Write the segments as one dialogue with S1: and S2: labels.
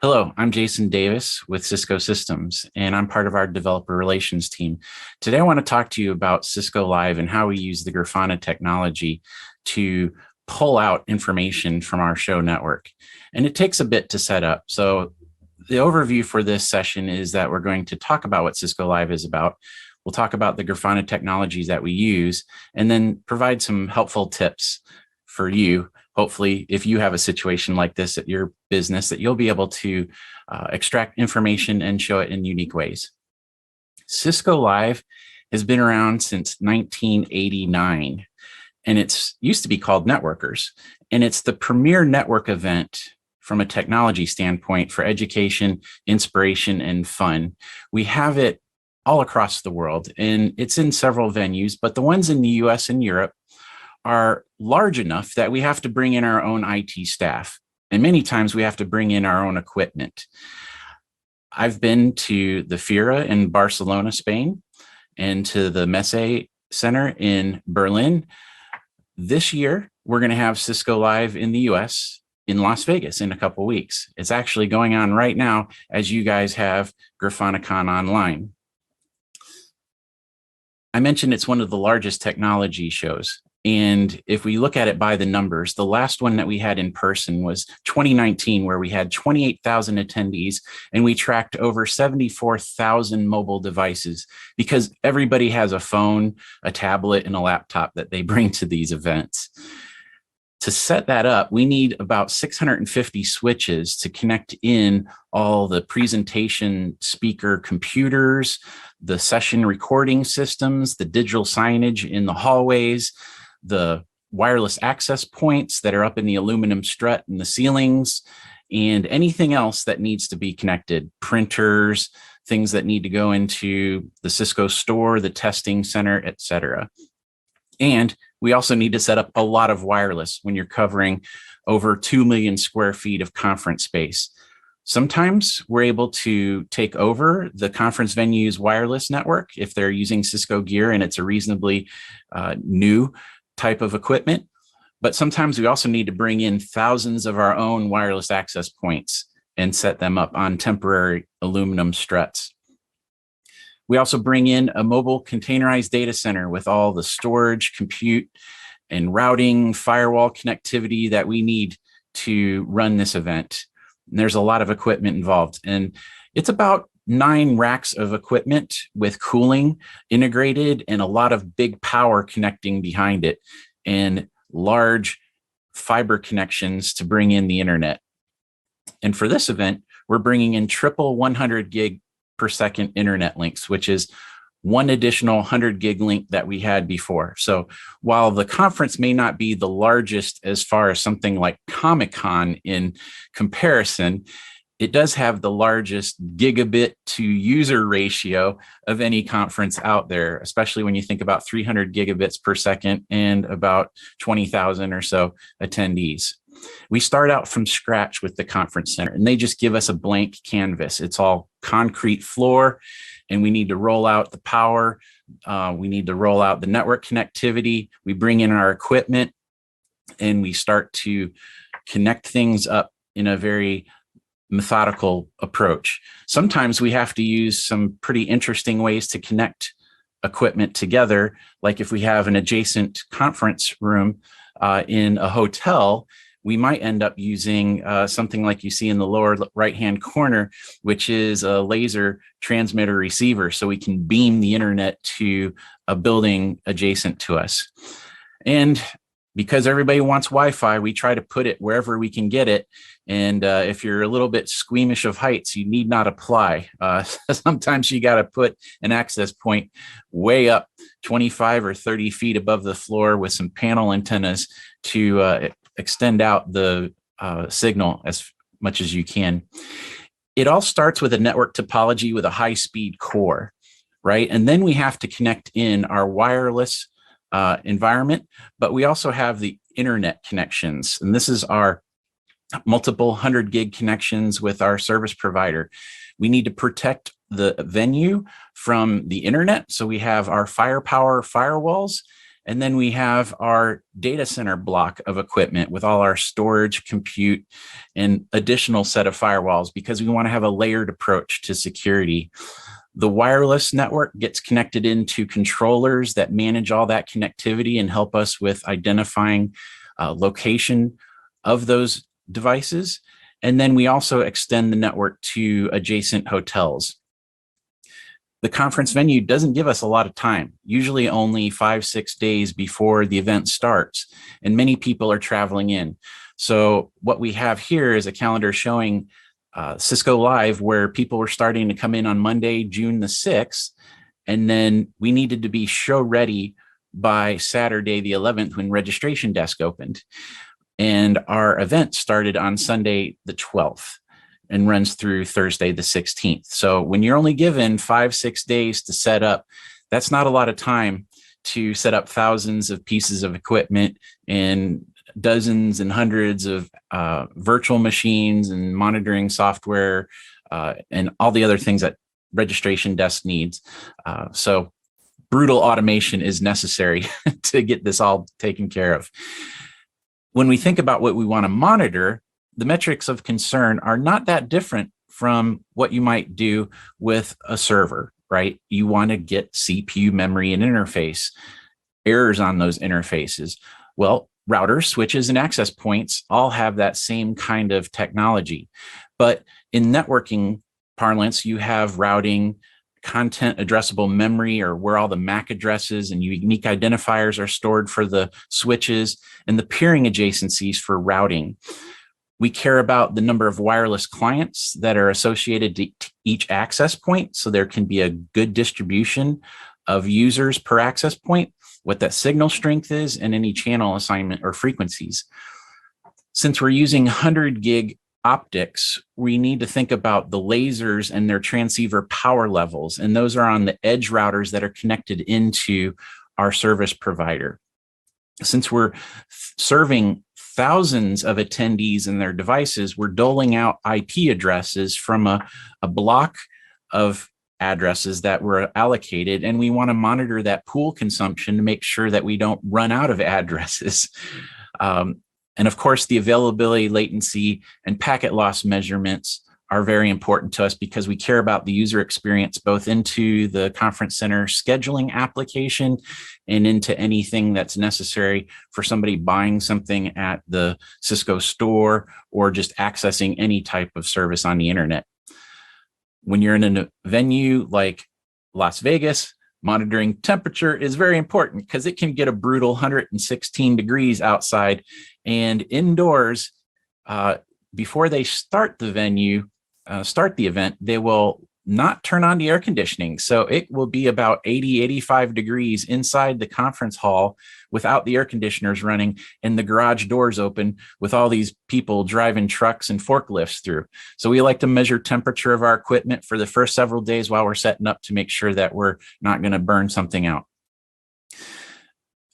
S1: Hello, I'm Jason Davis with Cisco Systems, and I'm part of our developer relations team. Today, I want to talk to you about Cisco Live and how we use the Grafana technology to pull out information from our show network. And it takes a bit to set up. So the overview for this session is that we're going to talk about what Cisco Live is about. We'll talk about the Grafana technologies that we use, and then provide some helpful tips for you. Hopefully, if you have a situation like this at your business, that you'll be able to extract information and show it in unique ways. Cisco Live has been around since 1989, and it's used to be called Networkers. And it's the premier network event from a technology standpoint for education, inspiration, and fun. We have it all across the world, and it's in several venues, but the ones in the US and Europe are large enough that we have to bring in our own IT staff. And many times we have to bring in our own equipment. I've been to the FIRA in Barcelona, Spain, and to the Messe Center in Berlin. This year, we're going to have Cisco Live in the US in Las Vegas in a couple weeks. It's actually going on right now as you guys have GrafanaCONline. I mentioned it's one of the largest technology shows. And if we look at it by the numbers, the last one that we had in person was 2019, where we had 28,000 attendees and we tracked over 74,000 mobile devices, because everybody has a phone, a tablet, and a laptop that they bring to these events. To set that up, we need about 650 switches to connect in all the presentation speaker computers, the session recording systems, the digital signage in the hallways, the wireless access points that are up in the aluminum strut in the ceilings, and anything else that needs to be connected, printers, things that need to go into the Cisco store, the testing center, etc. And we also need to set up a lot of wireless when you're covering over 2 million square feet of conference space. Sometimes we're able to take over the conference venue's wireless network if they're using Cisco gear and it's a reasonably new type of equipment. But sometimes we also need to bring in thousands of our own wireless access points and set them up on temporary aluminum struts. We also bring in a mobile containerized data center with all the storage, compute, and routing, firewall connectivity that we need to run this event. And there's a lot of equipment involved, and it's about 9 racks of equipment with cooling integrated and a lot of big power connecting behind it and large fiber connections to bring in the internet. And for this event, we're bringing in triple 100 gig per second internet links, which is one additional 100 gig link that we had before. So while the conference may not be the largest as far as something like Comic-Con in comparison, it does have the largest gigabit to user ratio of any conference out there, especially when you think about 300 gigabits per second and about 20,000 or so attendees. We start out from scratch with the conference center, and they just give us a blank canvas. It's all concrete floor, and we need to roll out the power. We need to roll out the network connectivity. We bring in our equipment, and we start to connect things up in a very methodical approach. Sometimes we have to use some pretty interesting ways to connect equipment together, like if we have an adjacent conference room in a hotel, we might end up using something like you see in the lower right-hand corner, which is a laser transmitter receiver, so we can beam the internet to a building adjacent to us. And because everybody wants Wi-Fi, we try to put it wherever we can get it. And if you're a little bit squeamish of heights, you need not apply. Sometimes you got to put an access point way up 25 or 30 feet above the floor with some panel antennas to extend out the signal as much as you can. It all starts with a network topology with a high-speed core, right? And then we have to connect in our wireless environment, but we also have the internet connections. And this is our multiple 100 gig connections with our service provider. We need to protect the venue from the internet. So we have our firepower firewalls, And then we have our data center block of equipment with all our storage, compute, and additional set of firewalls because we want to have a layered approach to security. The wireless network gets connected into controllers that manage all that connectivity and help us with identifying location of those devices. And then we also extend the network to adjacent hotels. The conference venue doesn't give us a lot of time, usually only 5-6 days before the event starts, and many people are traveling in. So what we have here is a calendar showing Cisco Live, where people were starting to come in on Monday, June the 6th, and then we needed to be show ready by Saturday the 11th when registration desk opened. And our event started on Sunday the 12th. And runs through Thursday the 16th. So when you're only given 5-6 days to set up, that's not a lot of time to set up thousands of pieces of equipment and dozens and hundreds of virtual machines and monitoring software and all the other things that registration desk needs. So brutal automation is necessary to get this all taken care of. When we think about what we want to monitor, the metrics of concern are not that different from what you might do with a server, right? You want to get CPU, memory, and interface, errors on those interfaces. Well, routers, switches, and access points all have that same kind of technology. But in networking parlance, you have routing, content addressable memory, or where all the MAC addresses and unique identifiers are stored for the switches, and the peering adjacencies for routing. We care about the number of wireless clients that are associated to each access point, so there can be a good distribution of users per access point, what that signal strength is, and any channel assignment or frequencies. Since we're using 100 gig optics, we need to think about the lasers and their transceiver power levels, and those are on the edge routers that are connected into our service provider. Since we're serving thousands of attendees and their devices, we're doling out IP addresses from a block of addresses that were allocated, and we want to monitor that pool consumption to make sure that we don't run out of addresses. And of course, the availability, latency, and packet loss measurements are very important to us because we care about the user experience both into the conference center scheduling application and into anything that's necessary for somebody buying something at the Cisco store or just accessing any type of service on the internet. When you're in a venue like Las Vegas, monitoring temperature is very important because it can get a brutal 116 degrees outside, and indoors, before they start the event, they will not turn on the air conditioning. So it will be about 80, 85 degrees inside the conference hall without the air conditioners running and the garage doors open with all these people driving trucks and forklifts through. So we like to measure temperature of our equipment for the first several days while we're setting up to make sure that we're not going to burn something out.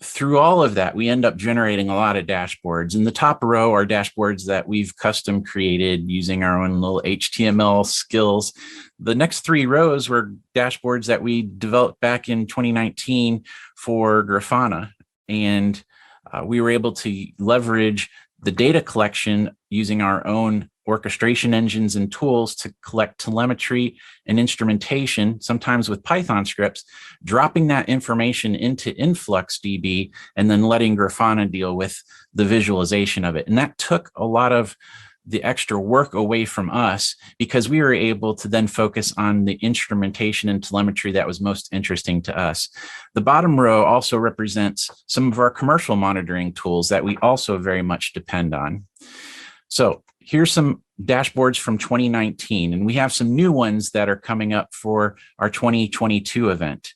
S1: Through all of that, we end up generating a lot of dashboards. In the top row are dashboards that we've custom created using our own little HTML skills. The next 3 rows were dashboards that we developed back in 2019 for Grafana. And we were able to leverage the data collection using our own orchestration engines and tools to collect telemetry and instrumentation, sometimes with Python scripts, dropping that information into InfluxDB, and then letting Grafana deal with the visualization of it. And that took a lot of the extra work away from us because we were able to then focus on the instrumentation and telemetry that was most interesting to us. The bottom row also represents some of our commercial monitoring tools that we also very much depend on. So here's some dashboards from 2019, and we have some new ones that are coming up for our 2022 event.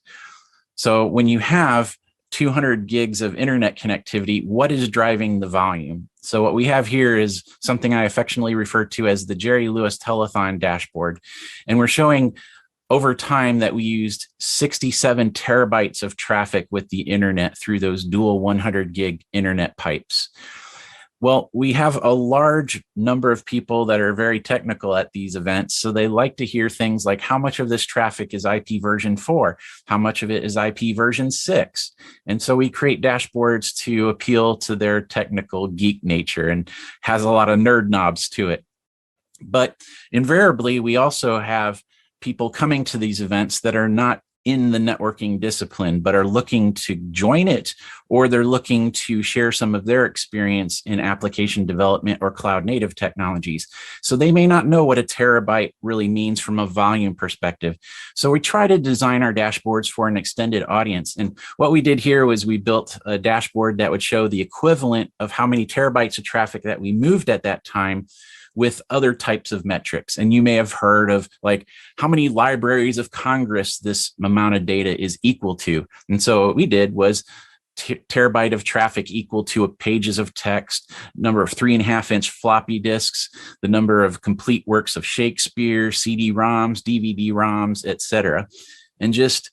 S1: So when you have 200 gigs of internet connectivity, what is driving the volume? So what we have here is something I affectionately refer to as the Jerry Lewis Telethon dashboard. And we're showing over time that we used 67 terabytes of traffic with the internet through those dual 100 gig internet pipes. Well, we have a large number of people that are very technical at these events. So they like to hear things like how much of this traffic is IP version 4? How much of it is IP version 6? And so we create dashboards to appeal to their technical geek nature and has a lot of nerd knobs to it. But invariably, we also have people coming to these events that are not in the networking discipline, but are looking to join it, or they're looking to share some of their experience in application development or cloud native technologies. So they may not know what a terabyte really means from a volume perspective. So we try to design our dashboards for an extended audience. And what we did here was we built a dashboard that would show the equivalent of how many terabytes of traffic that we moved at that time with other types of metrics. And you may have heard of like how many libraries of Congress this amount of data is equal to. And so what we did was terabyte of traffic equal to pages of text, number of 3.5-inch floppy disks, the number of complete works of Shakespeare, CD-ROMs, DVD-ROMs, etc. And just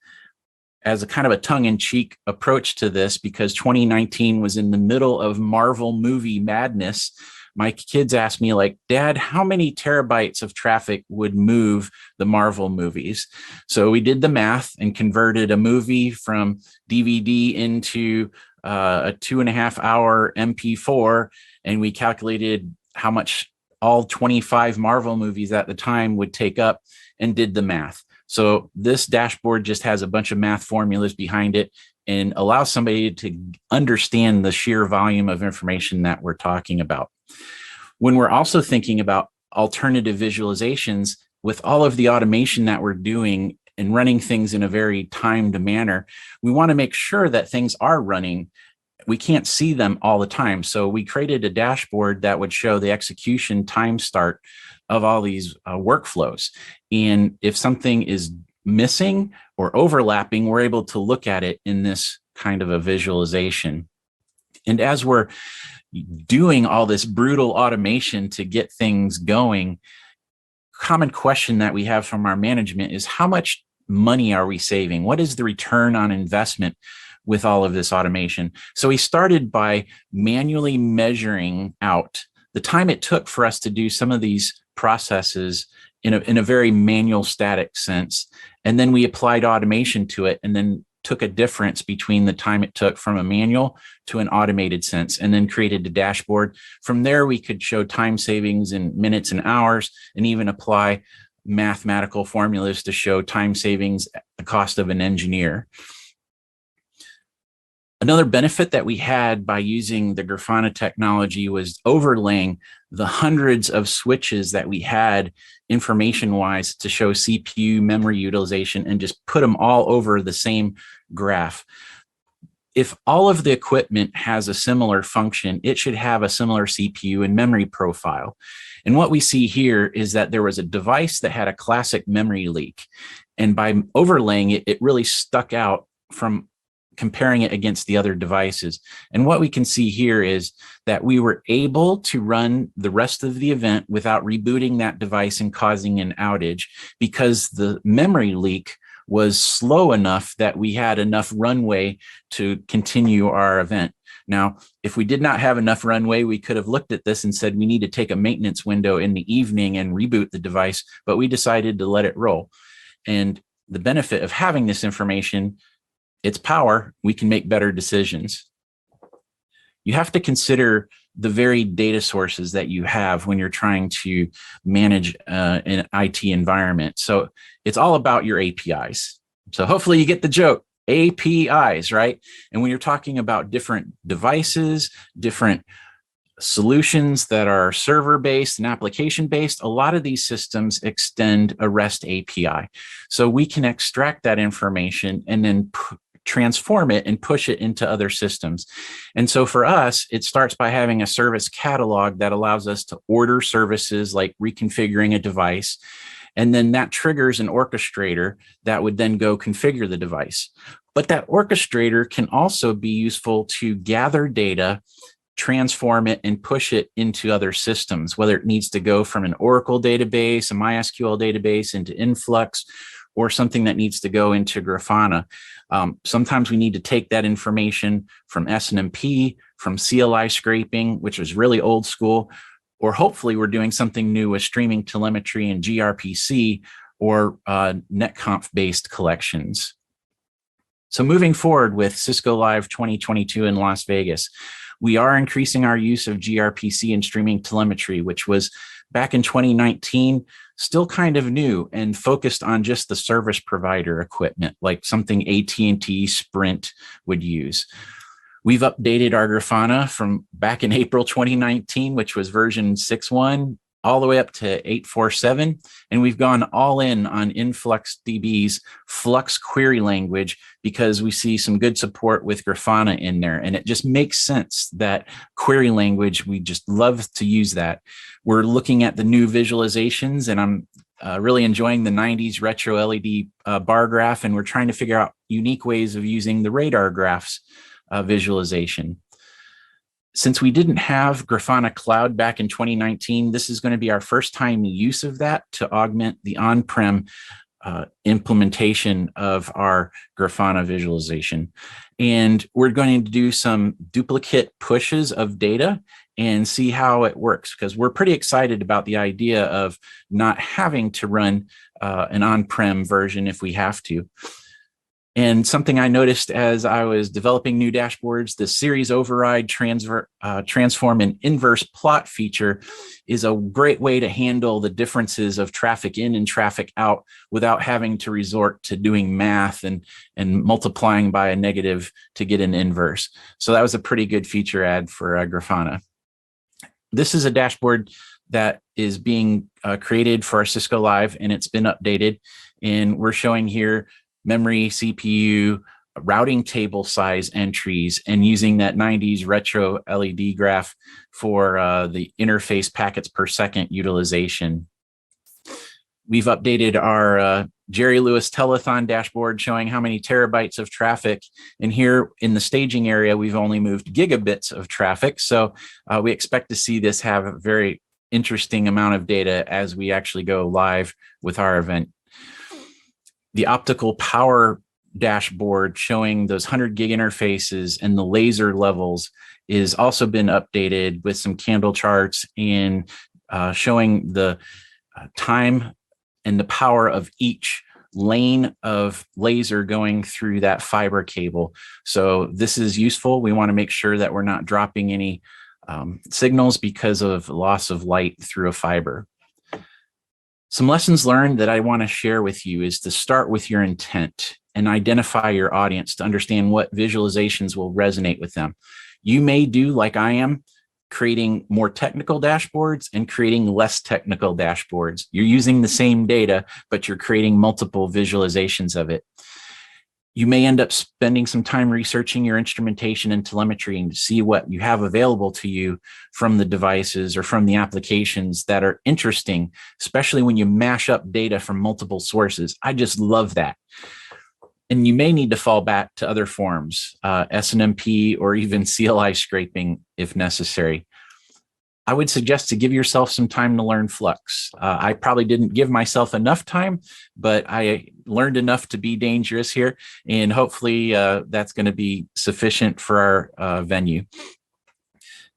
S1: as a kind of a tongue-in-cheek approach to this, because 2019 was in the middle of Marvel movie madness, my kids asked me like, Dad, how many terabytes of traffic would move the Marvel movies? So we did the math and converted a movie from DVD into a 2.5-hour MP4. And we calculated how much all 25 Marvel movies at the time would take up and did the math. So this dashboard just has a bunch of math formulas behind it and allows somebody to understand the sheer volume of information that we're talking about. When we're also thinking about alternative visualizations, with all of the automation that we're doing and running things in a very timed manner, we want to make sure that things are running. We can't see them all the time. So we created a dashboard that would show the execution time start of all these workflows. And if something is missing or overlapping, we're able to look at it in this kind of a visualization. And as we're doing all this brutal automation to get things going, common question that we have from our management is how much money are we saving? What is the return on investment with all of this automation? So we started by manually measuring out the time it took for us to do some of these processes in a very manual static sense. And then we applied automation to it and then took a difference between the time it took from a manual to an automated sense, and then created a dashboard. From there, we could show time savings in minutes and hours, and even apply mathematical formulas to show time savings at the cost of an engineer. Another benefit that we had by using the Grafana technology was overlaying the hundreds of switches that we had information-wise to show CPU memory utilization and just put them all over the same graph. If all of the equipment has a similar function, it should have a similar CPU and memory profile. And what we see here is that there was a device that had a classic memory leak. And by overlaying it, it really stuck out from comparing it against the other devices. And what we can see here is that we were able to run the rest of the event without rebooting that device and causing an outage, because the memory leak was slow enough that we had enough runway to continue our event. Now, if we did not have enough runway, we could have looked at this and said, we need to take a maintenance window in the evening and reboot the device, but we decided to let it roll. And the benefit of having this information, it's power, we can make better decisions. You have to consider the varied data sources that you have when you're trying to manage an IT environment. So it's all about your APIs. So hopefully you get the joke, APIs, right? And when you're talking about different devices, different solutions that are server-based and application-based, a lot of these systems extend a REST API. So we can extract that information and then transform it and push it into other systems. And so for us, it starts by having a service catalog that allows us to order services like reconfiguring a device. And then that triggers an orchestrator that would then go configure the device. But that orchestrator can also be useful to gather data, transform it, and push it into other systems, whether it needs to go from an Oracle database, a MySQL database into Influx, or something that needs to go into Grafana. Sometimes we need to take that information from SNMP, from CLI scraping, which was really old school, or hopefully we're doing something new with streaming telemetry and gRPC or netconf-based collections. So moving forward with Cisco Live 2022 in Las Vegas, we are increasing our use of gRPC and streaming telemetry, which was back in 2019, still kind of new and focused on just the service provider equipment, like something AT&T, Sprint would use. We've updated our Grafana from back in April 2019, which was version 6.1, all the way up to 8.4.7. And we've gone all in on InfluxDB's Flux query language because we see some good support with Grafana in there. And it just makes sense that query language, we just love to use that. We're looking at the new visualizations, and I'm really enjoying the 90s retro LED bar graph, and we're trying to figure out unique ways of using the radar graphs visualization. Since we didn't have Grafana Cloud back in 2019, this is going to be our first time use of that to augment the on-prem implementation of our Grafana visualization. And we're going to do some duplicate pushes of data and see how it works, because we're pretty excited about the idea of not having to run an on-prem version if we have to. And something I noticed as I was developing new dashboards, the series override, transform, and inverse plot feature is a great way to handle the differences of traffic in and traffic out without having to resort to doing math and multiplying by a negative to get an inverse. So that was a pretty good feature add for Grafana. This is a dashboard that is being created for our Cisco Live, and it's been updated. And we're showing here memory, CPU, routing table size entries, and using that 90s retro LED graph for the interface packets per second utilization. We've updated our Jerry Lewis telethon dashboard showing how many terabytes of traffic. And here in the staging area, we've only moved gigabits of traffic. So we expect to see this have a very interesting amount of data as we actually go live with our event. The optical power dashboard showing those 100 gig interfaces and the laser levels is also been updated with some candle charts and showing the time and the power of each lane of laser going through that fiber cable. So this is useful. We want to make sure that we're not dropping any signals because of loss of light through a fiber. Some lessons learned that I want to share with you is to start with your intent and identify your audience to understand what visualizations will resonate with them. You may do like I am, creating more technical dashboards and creating less technical dashboards. You're using the same data, but you're creating multiple visualizations of it. You may end up spending some time researching your instrumentation and telemetry and see what you have available to you from the devices or from the applications that are interesting, especially when you mash up data from multiple sources. I just love that. And you may need to fall back to other forms, SNMP or even CLI scraping if necessary. I would suggest to give yourself some time to learn Flux. I probably didn't give myself enough time, but I learned enough to be dangerous here, and hopefully that's going to be sufficient for our venue.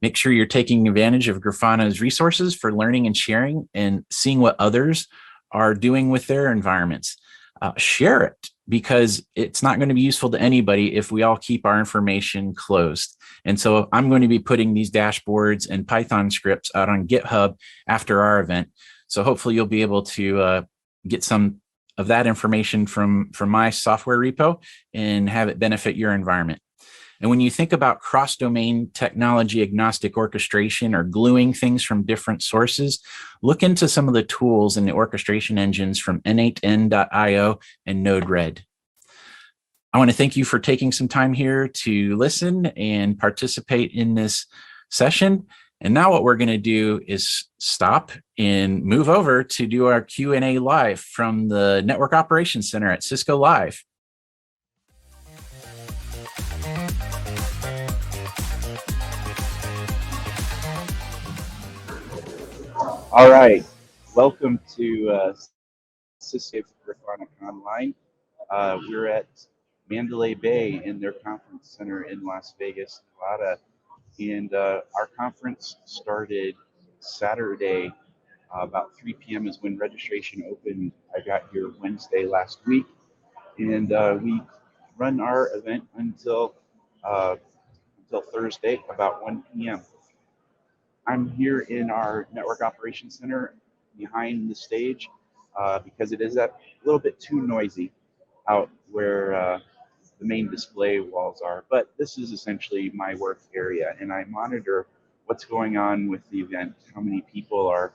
S1: Make sure you're taking advantage of Grafana's resources for learning and sharing and seeing what others are doing with their environments. Share it, because it's not going to be useful to anybody if we all keep our information closed. And so I'm going to be putting these dashboards and Python scripts out on GitHub after our event. So hopefully you'll be able to get some of that information from my software repo and have it benefit your environment. And when you think about cross-domain technology agnostic orchestration or gluing things from different sources, look into some of the tools and the orchestration engines from n8n.io and Node-RED. I want to thank you for taking some time here to listen and participate in this session. And now what we're going to do is stop and move over to do our Q&A live from the Network Operations Center at Cisco Live. All right, welcome to Cisco GrafanaCONline. We're at Mandalay Bay in their conference center in Las Vegas, Nevada.
S2: And our conference started Saturday, about 3 p.m. is when registration opened. I got here Wednesday last week, and we run our event uh, until Thursday, about 1 p.m. I'm here in our Network Operations Center behind the stage because it is a little bit too noisy out where the main display walls are. But this is essentially my work area, and I monitor what's going on with the event, how many people are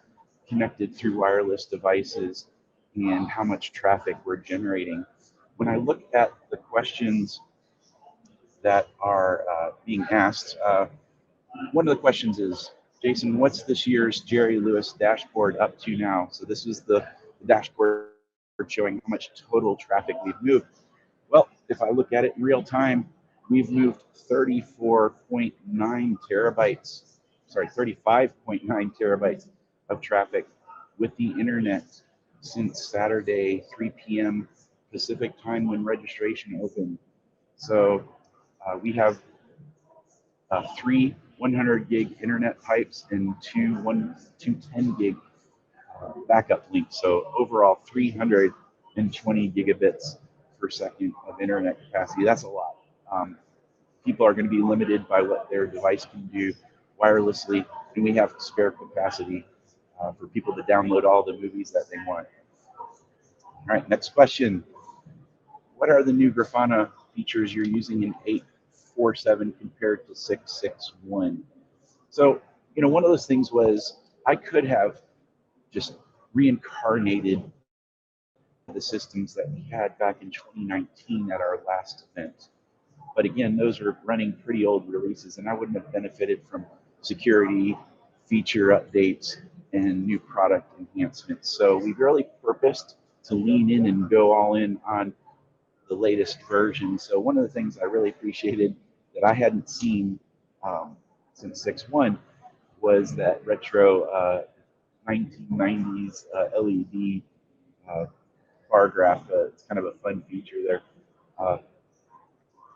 S2: connected through wireless devices, and how much traffic we're generating. When I look at the questions that are being asked, one of the questions is, Jason, what's this year's Jerry Lewis dashboard up to now? So this is the dashboard showing how much total traffic we've moved. Well, if I look at it in real time, we've moved 34.9 terabytes, sorry, 35.9 terabytes of traffic with the internet since Saturday, 3 p.m. Pacific time when registration opened. So we have three 100 gig internet pipes and two 10 gig backup links. So overall 320 gigabits per second of internet capacity. That's a lot. People are going to be limited by what their device can do wirelessly, and we have spare capacity for people to download all the movies that they want. All right, next question. What are the new Grafana features you're using in 8.4.7 compared to 6.6.1? So, one of those things was I could have just reincarnated the systems that we had back in 2019 at our last event. But again, those are running pretty old releases, and I wouldn't have benefited from security, feature updates, and new product enhancements. So we really purposed to lean in and go all in on the latest version. So one of the things I really appreciated that I hadn't seen since 6.1 was that retro 1990s LED bar graph. It's kind of a fun feature there. Uh,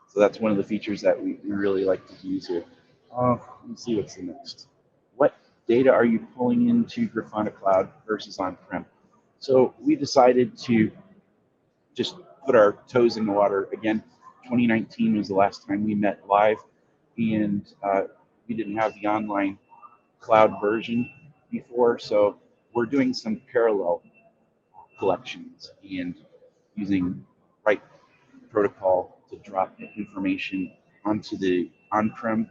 S2: so that's one of the features that we really like to use here. Let me see what's the next. What data are you pulling into Grafana Cloud versus on-prem? So we decided to just put our toes in the water again. 2019 was the last time we met live, and we didn't have the online cloud version before, so we're doing some parallel collections and using right protocol to drop information onto the on-prem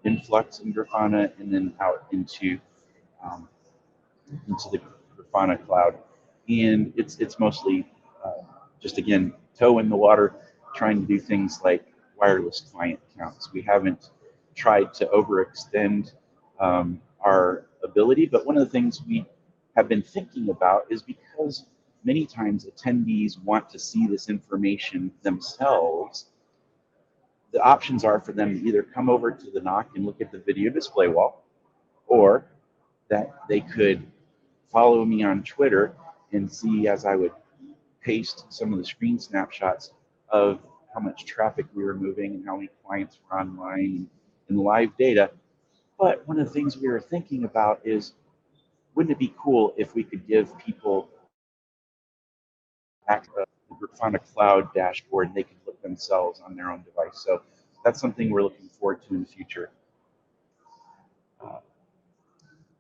S2: influx in Grafana and then out um, into the Grafana cloud. And it's mostly just again toe in the water, trying to do things like wireless client counts. We haven't tried to overextend our ability, but one of the things we have been thinking about is because many times attendees want to see this information themselves, the options are for them to either come over to the NOC and look at the video display wall, or that they could follow me on Twitter and see as I would paste some of the screen snapshots of how much traffic we were moving and how many clients were online and live data. But one of the things we were thinking about is, wouldn't it be cool if we could give people access to the Grafana Cloud dashboard and they could look themselves on their own device? So that's something we're looking forward to in the future. Uh,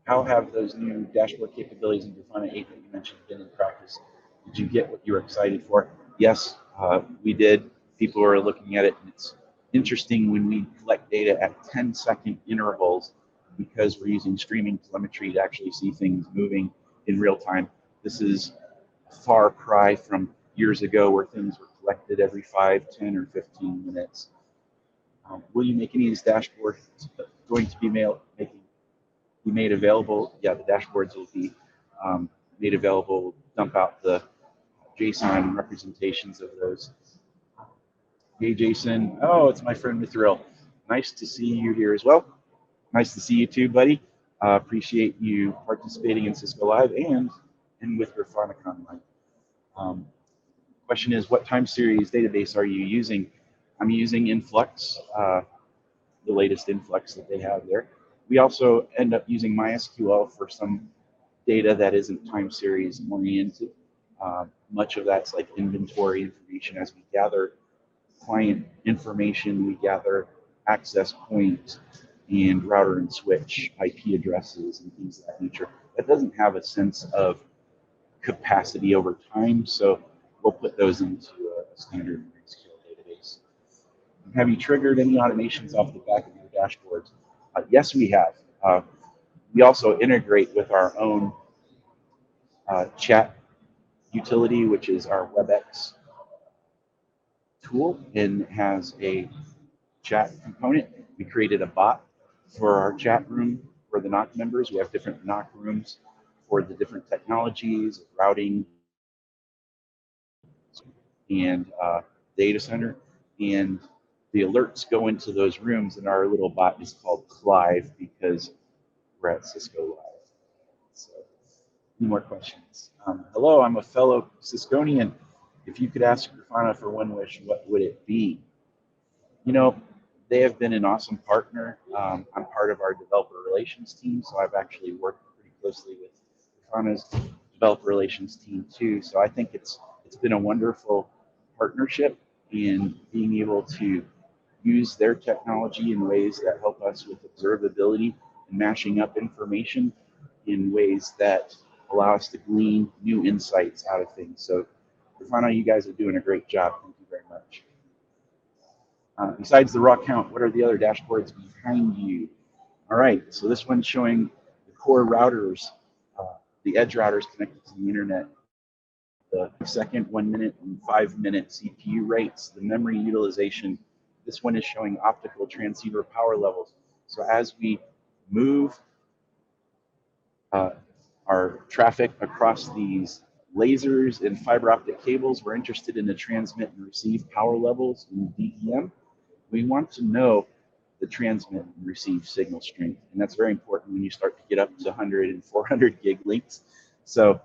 S2: how have those new dashboard capabilities in Grafana 8 that you mentioned been in practice? Did you get what you were excited for? Yes, we did. People are looking at it, and it's interesting when we collect data at 10-second intervals because we're using streaming telemetry to actually see things moving in real time. This is a far cry from years ago where things were collected every 5, 10, or 15 minutes. Will you make any of these dashboards going to be made available? Yeah, the dashboards will be made available. We'll dump out the JSON representations of those. Hey, Jason. Oh, it's my friend Mithril. Nice to see you here as well. Nice to see you too, buddy. Appreciate you participating in Cisco Live and with GrafanaCONline. Question is, what time series database are you using? I'm using Influx. the latest influx that they have there. We also end up using MySQL for some data that isn't time series oriented. Much of that's like inventory information. As we gather client information, we gather access point and router and switch IP addresses and things of that nature. That doesn't have a sense of capacity over time, so we'll put those into a standard MySQL database. Have you triggered any automations off the back of your dashboards? Yes, we have. We also integrate with our own chat utility, which is our WebEx tool, and has a chat component. We created a bot for our chat room for the NOC members. We have different NOC rooms for the different technologies, routing, and data center. And the alerts go into those rooms, and our little bot is called Clive because we're at Cisco Live. So, any more questions? Hello, I'm a fellow Cisconian. If you could ask Grafana for one wish, what would it be? You know, they have been an awesome partner. I'm part of our developer relations team, so I've actually worked pretty closely with Grafana's developer relations team too. So I think it's been a wonderful partnership in being able to use their technology in ways that help us with observability and mashing up information in ways that allow us to glean new insights out of things. So Grafana, you guys are doing a great job. Thank you very much. Besides the raw count, what are the other dashboards behind you? All right, so this one's showing the core routers, the edge routers connected to the internet, the second, 1 minute, and 5 minute CPU rates, the memory utilization. This one is showing optical transceiver power levels. So as we move our traffic across these lasers and fiber optic cables, we're interested in the transmit and receive power levels in DEM. We want to know the transmit and receive signal strength, and that's very important when you start to get up to 100 and 400 gig links. So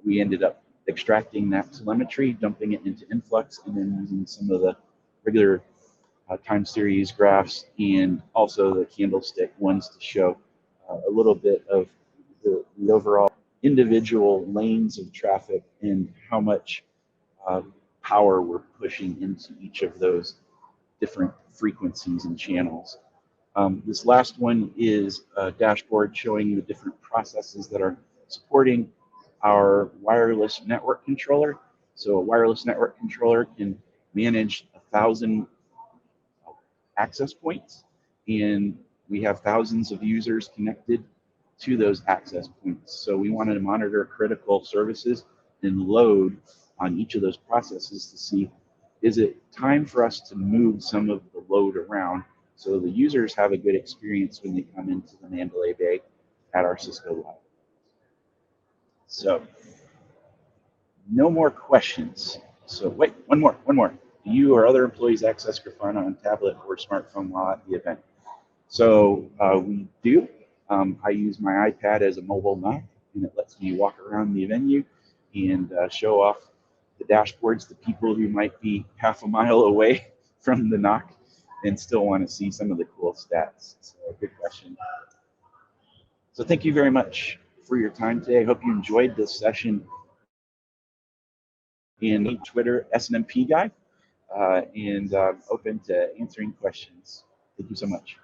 S2: we ended up extracting that telemetry, dumping it into Influx, and then using some of the regular time series graphs and also the candlestick ones to show a little bit of the overall individual lanes of traffic and how much power we're pushing into each of those different frequencies and channels. This last one is a dashboard showing the different processes that are supporting our wireless network controller. So a wireless network controller can manage 1,000 access points, and we have thousands of users connected to those access points. So we wanted to monitor critical services and load on each of those processes to see, is it time for us to move some of the load around so the users have a good experience when they come into the Mandalay Bay at our Cisco Live. So no more questions. So wait, one more. Do you or other employees access Grafana on tablet or smartphone while at the event? So we do. I use my iPad as a mobile NOC, and it lets me walk around the venue and show off the dashboards to people who might be half a mile away from the NOC and still want to see some of the cool stats. So good question. So thank you very much for your time today. I hope you enjoyed this session. And Twitter SNMP guy, and open to answering questions. Thank you so much.